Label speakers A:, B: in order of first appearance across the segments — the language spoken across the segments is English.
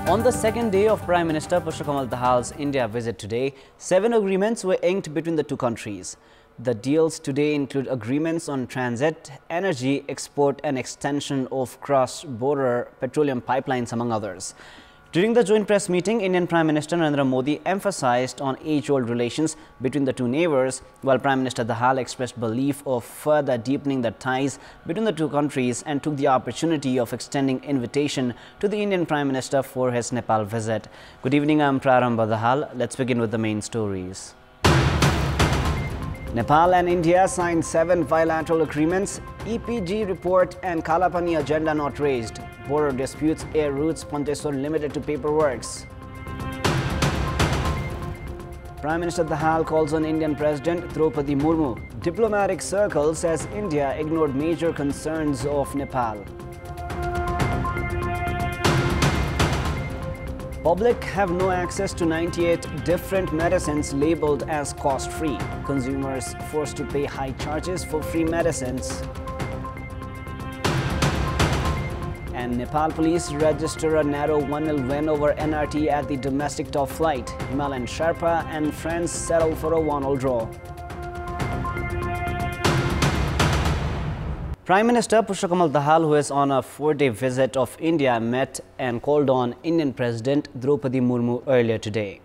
A: On the second day of Prime Minister Pushpa Dahal's India visit today, 7 agreements were inked between the two countries. The deals today include agreements on transit, energy, export and extension of cross-border petroleum pipelines, among others. During the joint press meeting, Indian Prime Minister Narendra Modi emphasized on age-old relations between the two neighbors, while Prime Minister Dahal expressed belief of further deepening the ties between the two countries and took the opportunity of extending invitation to the Indian Prime Minister for his Nepal visit. Good evening, I'm Prarambha Dahal. Let's begin with the main stories. Nepal and India signed 7 bilateral agreements. EPG report and Kalapani agenda not raised. Border disputes, air routes, Panteshwar limited to paperworks. Prime Minister Dahal calls on Indian President Draupadi Murmu. Diplomatic circle says India ignored major concerns of Nepal. Public have no access to 98 different medicines labeled as cost-free. Consumers forced to pay high charges for free medicines. And Nepal police register a narrow 1-0 win over NRT at the domestic top flight. Himalayan Sherpa and friends settle for a 1-1 draw. Prime Minister Pushpa Dahal, who is on a 4-day visit of India, met and called on Indian President Draupadi Murmu earlier today.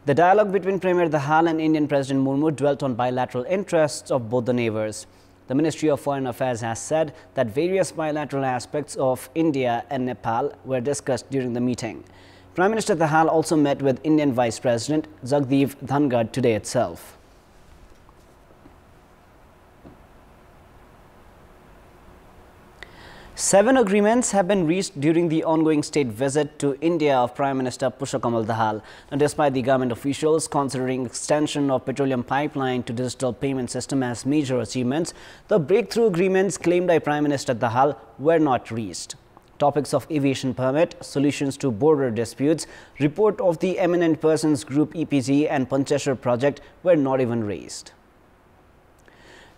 A: The dialogue between Premier Dahal and Indian President Murmu dwelt on bilateral interests of both the neighbors. The Ministry of Foreign Affairs has said that various bilateral aspects of India and Nepal were discussed during the meeting. Prime Minister Dahal also met with Indian Vice President Jagdeep Dhangad today itself. 7 agreements have been reached during the ongoing state visit to India of Prime Minister Pushpa Dahal. Now, despite the government officials considering extension of petroleum pipeline to digital payment system as major achievements, the breakthrough agreements claimed by Prime Minister Dahal were not reached. Topics of aviation permit, solutions to border disputes, report of the Eminent Persons Group EPG and Panteshwar project were not even raised.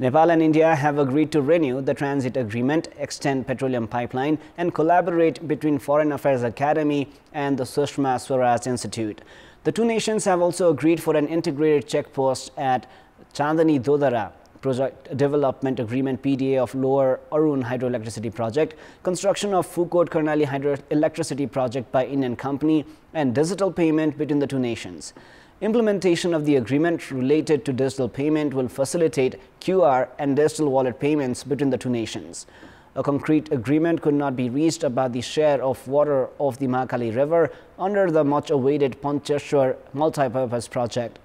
A: Nepal and India have agreed to renew the transit agreement, extend petroleum pipeline and collaborate between Foreign Affairs Academy and the Sushma Swaraj Institute. The two nations have also agreed for an integrated checkpost at Chandani Dodara, project development agreement PDA of Lower Arun hydroelectricity project, construction of Fukot Karnali hydroelectricity project by Indian company and digital payment between the two nations. Implementation of the agreement related to digital payment will facilitate QR and digital wallet payments between the two nations. A concrete agreement could not be reached about the share of water of the Mahakali River under the much-awaited Panteshwar multi-purpose project.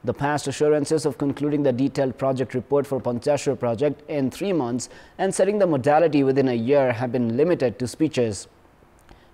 A: The past assurances of concluding the detailed project report for Panteshwar project in 3 months and setting the modality within a year have been limited to speeches.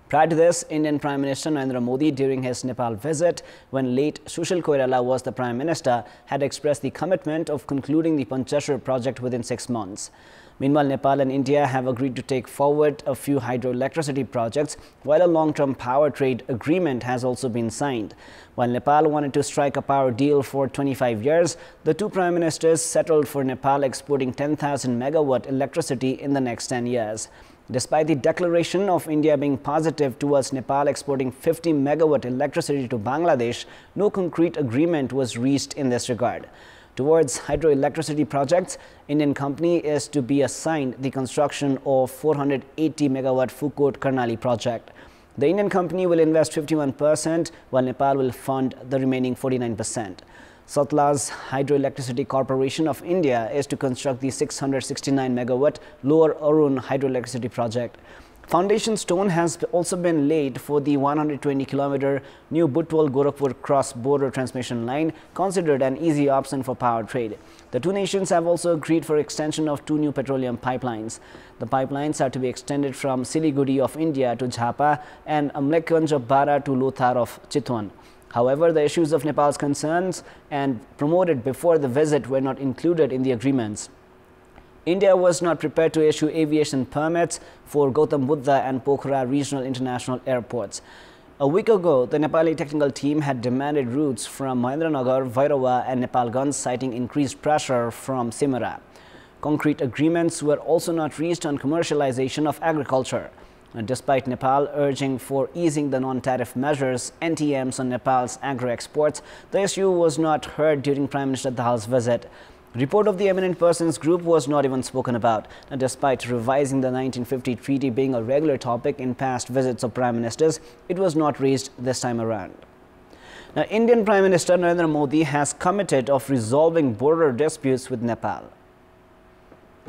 A: Prior to this, Indian Prime Minister Narendra Modi, during his Nepal visit, when late Sushil Koirala was the Prime Minister, had expressed the commitment of concluding the Panteshwar project within 6 months. Meanwhile, Nepal and India have agreed to take forward a few hydroelectricity projects, while a long-term power trade agreement has also been signed. While Nepal wanted to strike a power deal for 25 years, the two Prime Ministers settled for Nepal exporting 10,000 megawatt electricity in the next 10 years. Despite the declaration of India being positive towards Nepal exporting 50 megawatt electricity to Bangladesh, no concrete agreement was reached in this regard. Towards hydroelectricity projects, Indian company is to be assigned the construction of 480 megawatt Fukot Karnali project. The Indian company will invest 51%, while Nepal will fund the remaining 49%. Satlas Hydroelectricity Corporation of India is to construct the 669 megawatt Lower Arun hydroelectricity project. Foundation stone has also been laid for the 120-kilometer new Butwal-Gorakhpur cross-border transmission line, considered an easy option for power trade. The two nations have also agreed for extension of 2 new petroleum pipelines. The pipelines are to be extended from Siliguri of India to Jhapa and Amlekhganj of Bara to Lothar of Chitwan. However, the issues of Nepal's concerns and promoted before the visit were not included in the agreements. India was not prepared to issue aviation permits for Gautam Buddha and Pokhara regional international airports. A week ago, the Nepali technical team had demanded routes from Mahendranagar, Vairava and Nepalganj, citing increased pressure from Simara. Concrete agreements were also not reached on commercialization of agriculture. Despite Nepal urging for easing the non-tariff measures, NTMs on Nepal's agro-exports, the issue was not heard during Prime Minister Dahal's visit. Report of the eminent persons group was not even spoken about. Despite revising the 1950 treaty being a regular topic in past visits of prime ministers, it was not raised this time around. Now, Indian Prime Minister Narendra Modi has committed of resolving border disputes with Nepal.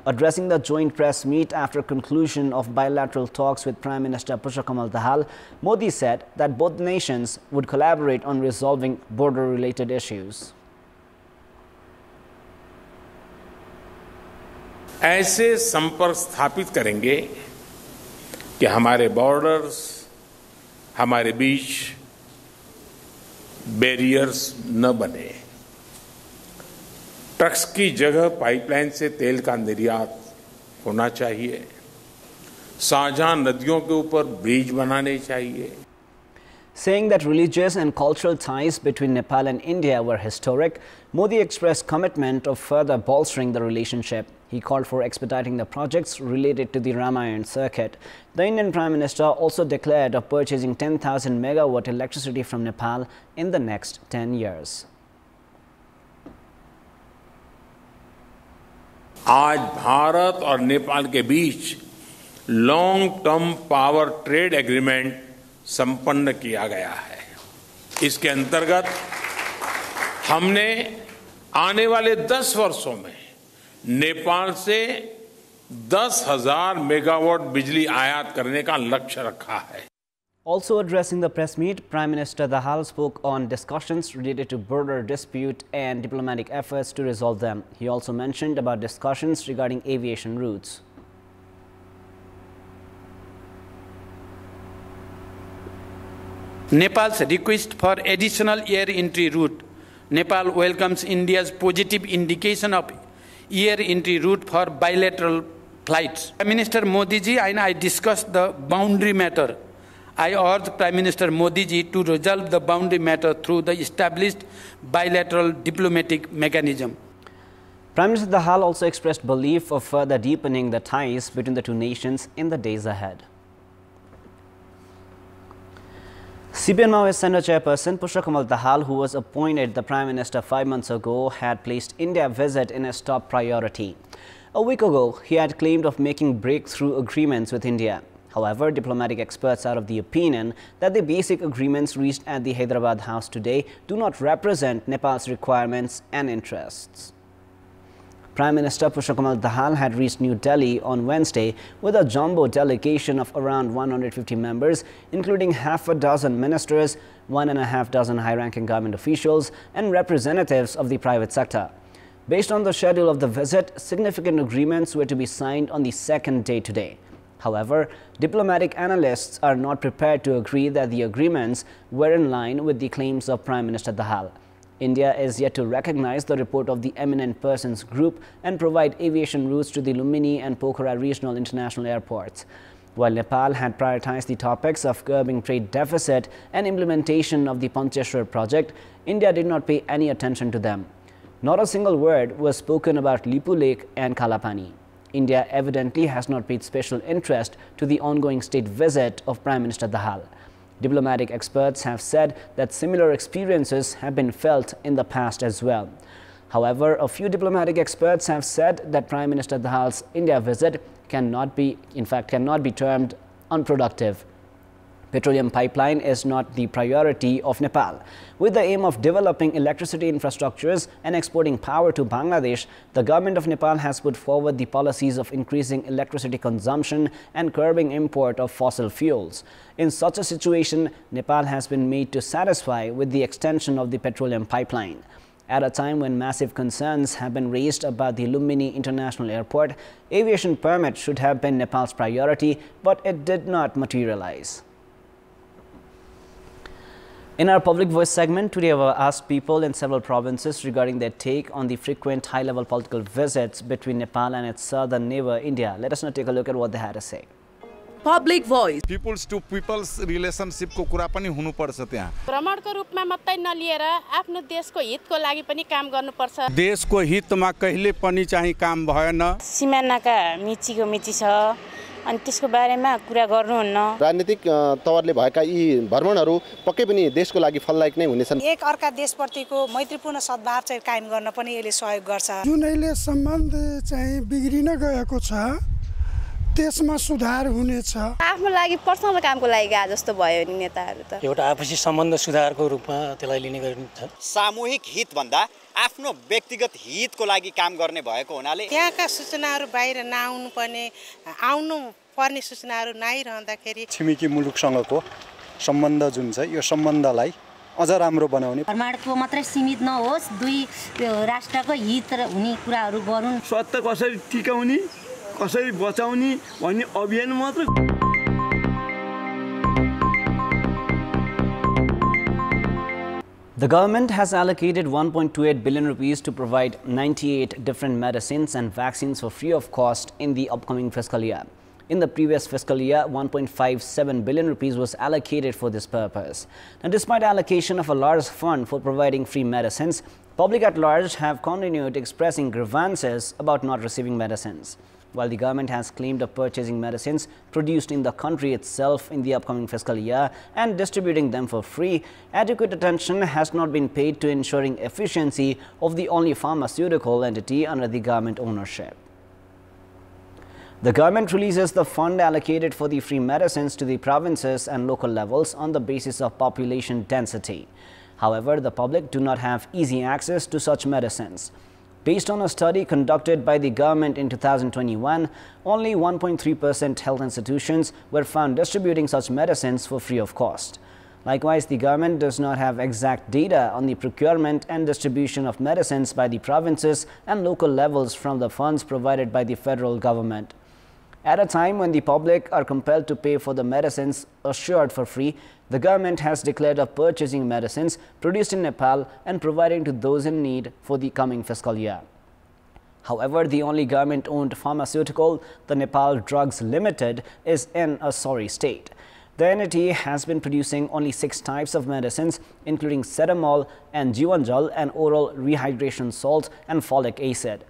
A: Addressing the joint press meet after conclusion of bilateral talks with Prime Minister Pushpa Dahal, Modi said that both nations would collaborate on resolving border-related issues.
B: ऐसे संपर्क स्थापित करेंगे कि हमारे borders, हमारे बीच barriers न बने। Trucks की जगह पाइपलाइन से तेल का निर्यात होना चाहिए। साझा नदियों के ऊपर ब्रिज बनाने चाहिए।
A: Saying that religious and cultural ties between Nepal and India were historic, Modi expressed commitment of further bolstering the relationship. He called for expediting the projects related to the Ramayana circuit. The Indian Prime Minister also declared of purchasing 10,000 megawatt electricity from Nepal in the next 10 years.
B: आज भारत और नेपाल के बीच long term power trade agreement संपन्न किया गया है। इसके अंतर्गत हमने आने वाले 10 वर्षों में नेपाल से 10,000 मेगावाट बिजली आयात करने का लक्ष्य रखा है।
A: Also addressing the press meet, Prime Minister Dahal spoke on discussions related to border dispute and diplomatic efforts to resolve them. He also mentioned about discussions regarding aviation routes.
C: Nepal's request for additional air entry route. Nepal welcomes India's positive indication of air entry route for bilateral flights. Prime Minister Modi ji and I discussed the boundary matter. I urge Prime Minister Modi ji to resolve the boundary matter through the established bilateral diplomatic mechanism.
A: Prime Minister Dahal also expressed belief of further deepening the ties between the two nations in the days ahead. CPN Maoist Center Chairperson Pushpa Dahal, who was appointed the Prime Minister 5 months ago, had placed India visit in his top priority. A week ago, he had claimed of making breakthrough agreements with India. However, diplomatic experts are of the opinion that the basic agreements reached at the Hyderabad House today do not represent Nepal's requirements and interests. Prime Minister Pushpa Dahal had reached New Delhi on Wednesday with a jumbo delegation of around 150 members, including half a dozen ministers, 1.5 dozen high-ranking government officials, and representatives of the private sector. Based on the schedule of the visit, significant agreements were to be signed on the second day today. However, diplomatic analysts are not prepared to agree that the agreements were in line with the claims of Prime Minister Dahal. India is yet to recognize the report of the eminent persons group and provide aviation routes to the Lumbini and Pokhara regional international airports. While Nepal had prioritized the topics of curbing trade deficit and implementation of the Pancheshwar project, India did not pay any attention to them. Not a single word was spoken about Lipu Lake and Kalapani. India evidently has not paid special interest to the ongoing state visit of Prime Minister Dahal. Diplomatic experts have said that similar experiences have been felt in the past as well. However, a few diplomatic experts have said that Prime Minister Dahal's India visit cannot be termed unproductive. Petroleum pipeline is not the priority of Nepal. With the aim of developing electricity infrastructures and exporting power to Bangladesh, the government of Nepal has put forward the policies of increasing electricity consumption and curbing import of fossil fuels. In such a situation, Nepal has been made to satisfy with the extension of the petroleum pipeline. At a time when massive concerns have been raised about the Lumbini International Airport, aviation permit should have been Nepal's priority, but it did not materialize. In our Public Voice segment, today I have asked people in several provinces regarding their take on the frequent high-level political visits between Nepal and its southern neighbor, India. Let us now take a look at what they had to say.
D: Public Voice.
E: Peoples to peoples relationship को कुरा पनि हुनु पर्छ त्यहाँ.
F: भ्रमणको रूपमा मात्रै नलिएर आफ्नो देशको हितको लागि पनि काम गर्नुपर्छ.
E: देशको हितमा कहिले पनि चाहिँ काम भएन.
G: सीमानाका मिचीको मिची छ. अनि त्यसको बारेमा कुरा गर्नुहुन्न।
H: राजनीतिक तवरले भएका यी भ्रमणहरू पक्कै पनि देशको लागि फलदायक नै हुनेछन्।
I: एक अर्का देशप्रतिको मैत्रीपूर्ण सद्भाव चाहिँ कायम गर्न पनि यसले सहयोग गर्छ।
J: जुन अहिले सम्बन्ध चाहिँ बिग्रिन गएको छ त्यसमा सुधार हुनेछ।
G: आफ्नो लागि पर्सनल कामको लागि गए जस्तो भयो नि नेताहरू त।
K: एउटा आपसी सम्बन्ध सुधारको रूपमा त्यसलाई लिने गरिन्छ।
L: सामूहिक हित भन्दा आफ्नो व्यक्तिगत हितको लागि काम गर्ने भएको हुनाले
I: त्यहाँका सूचनाहरू बाहिर नआउनु पर्ने आउनु पर्ने सूचनाहरू नआइरहँदाखेरि
M: छिमेकी मुलुकसँगको सम्बन्ध जुन छ यो सम्बन्धलाई अझ राम्रो बनाउने
N: प्रमाणको मात्रै सीमित नहोस्, दुई राष्ट्रको हित हुने कुराहरू गरून्।
O: सत्य कसरी टिकाउने कसरी बचाउने भन्ने अभियान मात्र।
A: The government has allocated 1.28 billion rupees to provide 98 different medicines and vaccines for free of cost in the upcoming fiscal year. In the previous fiscal year, 1.57 billion rupees was allocated for this purpose. Now, despite allocation of a large fund for providing free medicines, public at large have continued expressing grievances about not receiving medicines. While the government has claimed of purchasing medicines produced in the country itself in the upcoming fiscal year and distributing them for free, adequate attention has not been paid to ensuring efficiency of the only pharmaceutical entity under the government ownership. The government releases the fund allocated for the free medicines to the provinces and local levels on the basis of population density. However, the public do not have easy access to such medicines. Based on a study conducted by the government in 2021, only 1.3% health institutions were found distributing such medicines for free of cost. Likewise, the government does not have exact data on the procurement and distribution of medicines by the provinces and local levels from the funds provided by the federal government. At a time when the public are compelled to pay for the medicines assured for free, the government has declared of purchasing medicines produced in Nepal and providing to those in need for the coming fiscal year. However, the only government-owned pharmaceutical, the Nepal Drugs Limited, is in a sorry state. The entity has been producing only 6 types of medicines, including cetamol and jivanjal, and oral rehydration salt and folic acid.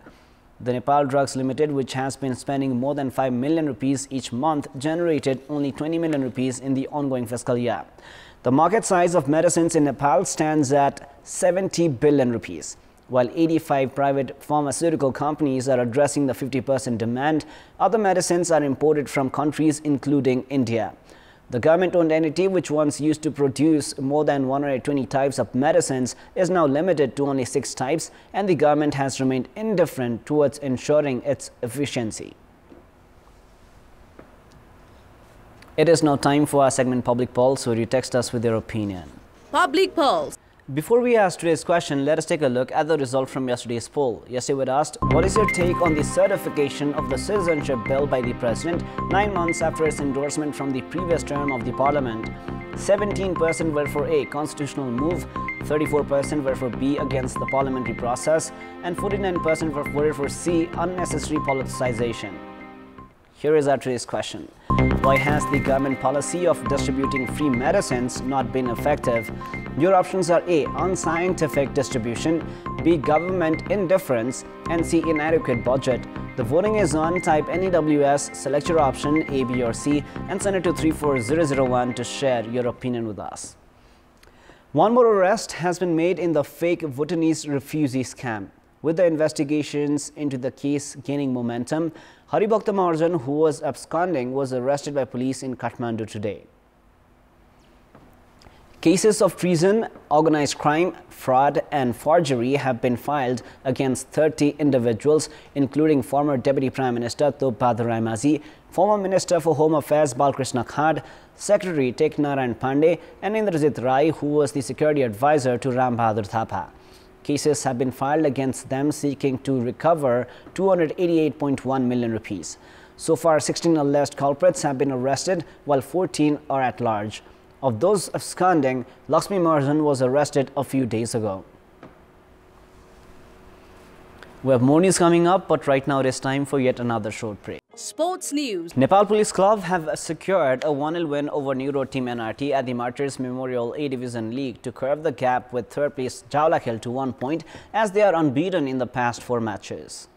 A: The Nepal Drugs Limited, which has been spending more than 5 million rupees each month, generated only 20 million rupees in the ongoing fiscal year. The market size of medicines in Nepal stands at 70 billion rupees. While 85 private pharmaceutical companies are addressing the 50% demand, other medicines are imported from countries including India. The government-owned entity, which once used to produce more than 120 types of medicines, is now limited to only 6 types, and the government has remained indifferent towards ensuring its efficiency. It is now time for our segment Public Pulse, where you text us with your opinion.
D: Public Pulse.
A: Before we ask today's question, let us take a look at the result from yesterday's poll. Yesterday we asked, what is your take on the certification of the citizenship bill by the President 9 months after its endorsement from the previous term of the Parliament? 17% were for A, constitutional move, 34% were for B, against the parliamentary process, and 49% were voted for C, unnecessary politicization. Here is our today's question. Why has the government policy of distributing free medicines not been effective? Your options are A, unscientific distribution, B, government indifference, and C, inadequate budget. The voting is on. Type NEWS, select your option A, B or C, and send it to 34001 to share your opinion with us. One more arrest has been made in the fake Bhutanese refugee scam. With the investigations into the case gaining momentum, Haribhakta Maharjan, who was absconding, was arrested by police in Kathmandu today. Cases of treason, organized crime, fraud and forgery have been filed against 30 individuals, including former Deputy Prime Minister Top Bahadur Raimazhi, former Minister for Home Affairs Balkrishna Khad, Secretary Tek Narayan Pandey, and Indrajit Rai, who was the security advisor to Ram Bahadur Thapa. Cases have been filed against them seeking to recover 288.1 million rupees. So far, 16 alleged culprits have been arrested, while 14 are at large. Of those absconding, Lakshmi Maharjan was arrested a few days ago. We have more news coming up, but right now it is time for yet another short break.
D: Sports news.
A: Nepal Police Club have secured a 1-0 win over New Road Team NRT at the Martyrs Memorial A-Division League to curb the gap with third place Jaulakhel to 1 point, as they are unbeaten in the past 4 matches.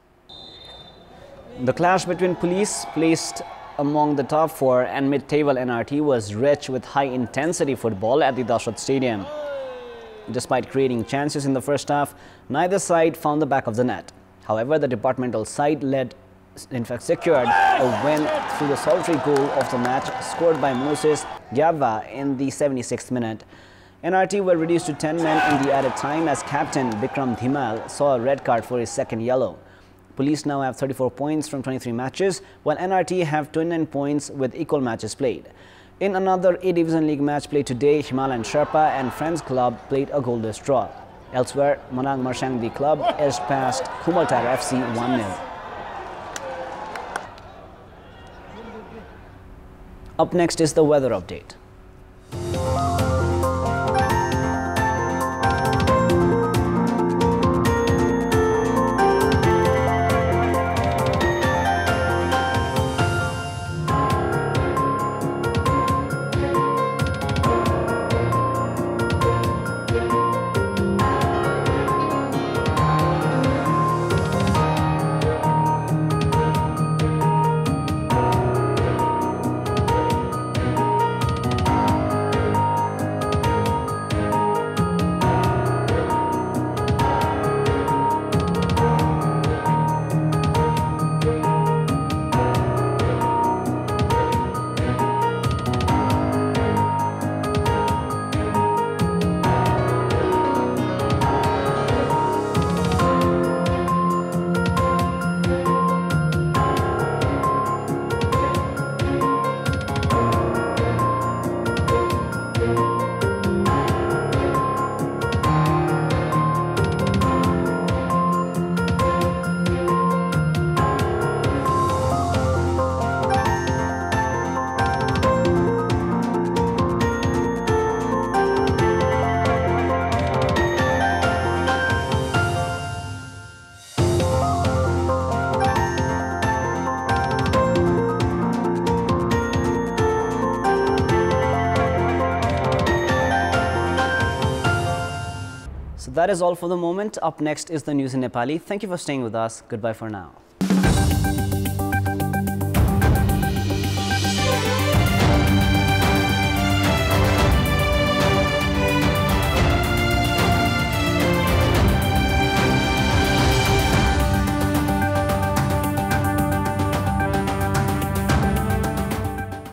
A: The clash between police placed among the top 4 and mid-table NRT was rich with high-intensity football at the Dashrath Stadium. Despite creating chances in the first half, neither side found the back of the net. However, the departmental side secured a win through the solitary goal of the match scored by Moses Gyava in the 76th minute. NRT were reduced to 10 men in the added time as captain Bikram Dhimal saw a red card for his second yellow. Police now have 34 points from 23 matches, while NRT have 29 points with equal matches played. In another A-Division League match played today, Himalayan Sherpa and Friends Club played a goalless draw. Elsewhere, Manang Marshangdi Club edged past Kumaltar FC 1-0. Up next is the weather update. That is all for the moment. Up next is the news in Nepali. Thank you for staying with us. Goodbye for now.